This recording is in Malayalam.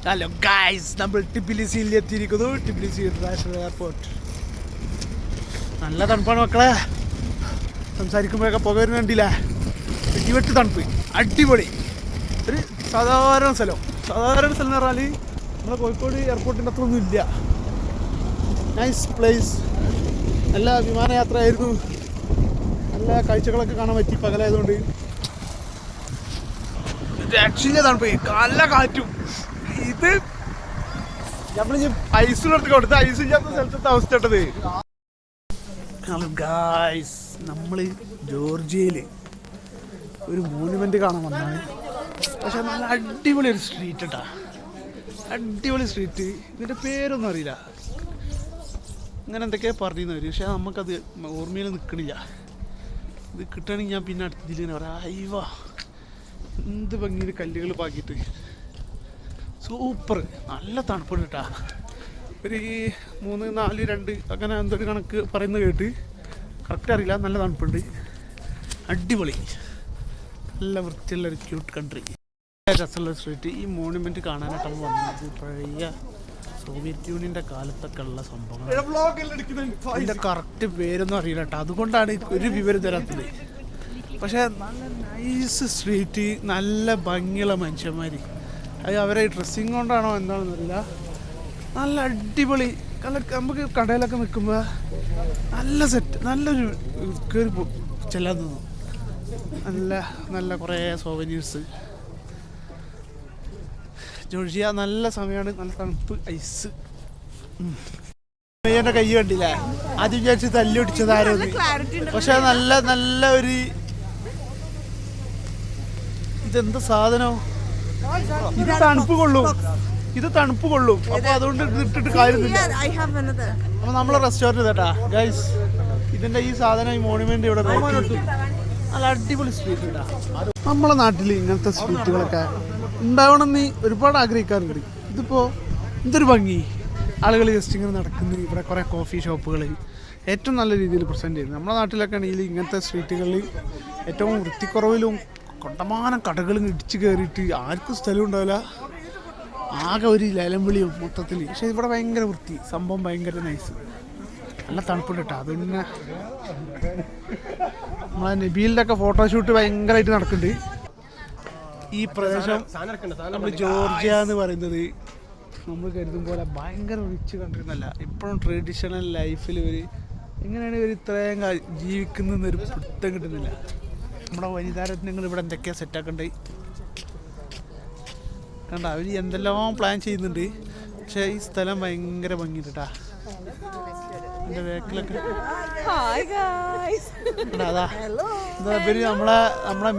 ഹലോ ഗായ്സ്, നമ്മൾ ടിബിലിസിയിൽ എത്തിയിരിക്കുന്നു. Tbilisi international airport. നല്ല തണുപ്പാണ് മക്കളെ. സംസാരിക്കുമ്പോഴൊക്കെ പുക വരുന്ന കണ്ടില്ലേ? ഇടിവെട്ട് തണുപ്പ്, അടിപൊളി. ഒരു സാധാരണ സ്ഥലം എന്ന് പറഞ്ഞാൽ നമ്മളെ കോഴിക്കോട് എയർപോർട്ടിൻ്റെ അത്ര ഒന്നും ഇല്ല. Nice place. നല്ല വിമാനയാത്ര ആയിരുന്നു. നല്ല കാഴ്ചകളൊക്കെ കാണാൻ പറ്റി പകലായതുകൊണ്ട്. രക്ഷയില്ല തണുപ്പ്, നല്ല കാറ്റും. ഇത് നമ്മൾ ഐസിനടുത്ത് കൊടുത്ത് ഐസില്ലാത്ത സ്ഥലത്തെ അവസ്ഥ ഇട്ടത്. ഗായ്സ്, നമ്മൾ ജോർജിയയിൽ ഒരു മോണുമെന്റ് കാണാൻ വന്നാണ്. പക്ഷെ നല്ല അടിപൊളി ഒരു സ്ട്രീറ്റ് കേട്ടാ, അടിപൊളി സ്ട്രീറ്റ്. ഇതിൻ്റെ പേരൊന്നും അറിയില്ല, ഇങ്ങനെ എന്തൊക്കെയാ പറഞ്ഞിരുന്നവർ. പക്ഷെ നമുക്കത് ഓർമ്മയിൽ നിൽക്കണില്ല. ഇത് കിട്ടുകയാണെങ്കിൽ ഞാൻ പിന്നെ അടുത്ത ജില്ലയിൽ പറയാം. അയ്യോ, എന്ത് ഭംഗിയിൽ കല്ലുകൾ പാക്കിയിട്ട് സൂപ്പർ. നല്ല തണുപ്പുണ്ട് കേട്ടാ. ഒരു 3, 4, 2 അങ്ങനെ എന്തൊരു കണക്ക് പറയുന്നത് കേട്ട്, കറക്റ്റ് അറിയില്ല. നല്ല തണുപ്പുണ്ട്, അടിപൊളി. നല്ല വൃത്തിയുള്ളൊരു ക്യൂട്ട് കൺട്രി, രസമുള്ള സ്ട്രീറ്റ്. ഈ മോണുമെൻറ്റ് കാണാനായിട്ടാണ് വന്നത്. പഴയ സോവിയറ്റ് യൂണിയൻ്റെ കാലത്തൊക്കെ ഉള്ള സംഭവങ്ങൾ. അതിൻ്റെ കറക്റ്റ് പേരൊന്നും അറിയില്ല കേട്ടോ, അതുകൊണ്ടാണ് ഒരു വിവരം തരാത്തത്. പക്ഷേ നല്ല നൈസ് സ്ട്രീറ്റ്, നല്ല ഭംഗിയുള്ള മനുഷ്യന്മാർ. അത് അവരെ ഡ്രസ്സിങ് കൊണ്ടാണോ എന്താണെന്നറിയില്ല. നല്ല അടിപൊളി. നമുക്ക് കടയിലൊക്കെ നിൽക്കുമ്പോൾ നല്ല സെറ്റ്, നല്ലൊരു കയറി ചെല്ലാൻ തോന്നും. നല്ല കുറേ സോവനീഴ്സ്. ജോർജിയ നല്ല സമയമാണ്, നല്ല തണുപ്പ്, ഐസ്. എൻ്റെ കൈ കണ്ടില്ലേ? ആദ്യം വിചാരിച്ച് തല്ലി ഒടിച്ചതാരോ, പക്ഷെ നല്ല ഒരു ഇതെന്താ സാധനം? ഇത് തണുപ്പ് കൊള്ളും. അപ്പൊ അതുകൊണ്ട് ഇട്ടിട്ട് കാര്യമില്ല. അപ്പൊ നമ്മളെ റെസ്റ്റോറൻറ്റ് കേട്ടാ ഗൈസ്. ഇതിന്റെ ഈ സാധനം, ഈ മോണുമെന്റ് ഇവിടെ നല്ല അടിപൊളി സ്ട്രീറ്റ് ഇടാ. നമ്മളെ നാട്ടിൽ ഇങ്ങനത്തെ സ്ട്രീറ്റുകളൊക്കെ ഉണ്ടാവണമെന്ന് ഒരുപാട് ആഗ്രഹിക്കാറുണ്ട്. ഇതിപ്പോ എന്തൊരു ഭംഗി. ആളുകൾ ജസ്റ്റ് ഇങ്ങനെ നടക്കുന്നു. ഇവിടെ കുറെ കോഫി ഷോപ്പുകൾ ഏറ്റവും നല്ല രീതിയിൽ പ്രസന്റ് ചെയ്യുന്നു. നമ്മുടെ നാട്ടിലൊക്കെ ആണെങ്കിൽ ഇങ്ങനത്തെ സ്ട്രീറ്റുകളിൽ ഏറ്റവും വൃത്തിക്കുറവിലും കൊണ്ടമാനം കടകളും ഇടിച്ച് കയറിയിട്ട് ആർക്കും സ്ഥലം ഉണ്ടാവില്ല. ആകെ ഒരു ലേലംവിളിയും മൊത്തത്തിൽ. പക്ഷെ ഇവിടെ ഭയങ്കര വൃത്തി, സംഭവം ഭയങ്കര നൈസ്. നല്ല തണുപ്പുണ്ട് കേട്ടോ. അത് പിന്നെ നമ്മളെ നബീലിൻ്റെ ഒക്കെ ഫോട്ടോഷൂട്ട് ഭയങ്കരമായിട്ട് നടക്കുന്നുണ്ട്. ഈ പ്രദേശം നമ്മൾ ജോർജിയ എന്ന് പറയുന്നത് നമ്മൾ കരുതും പോലെ ഭയങ്കര റിച്ച് കൺട്രി എന്നല്ല. ഇപ്പോഴും ട്രഡീഷണൽ ലൈഫിൽ എങ്ങനെയാണ് ഇവർ ഇത്രയും ജീവിക്കുന്നതെന്നൊരു പിടുത്തം കിട്ടുന്നില്ല. നമ്മുടെ വനിതാരത്നങ്ങൾ ഇവിടെ എന്തൊക്കെയാണ് സെറ്റാക്കണ്ടേ കണ്ട. അവർ എന്തെല്ലാം പ്ലാൻ ചെയ്യുന്നുണ്ട്. പക്ഷേ ഈ സ്ഥലം ഭയങ്കര ഭംഗിയുണ്ട് കേട്ടാ. എൻ്റെ ബാക്കിലൊക്കെ അതാ നമ്മളെ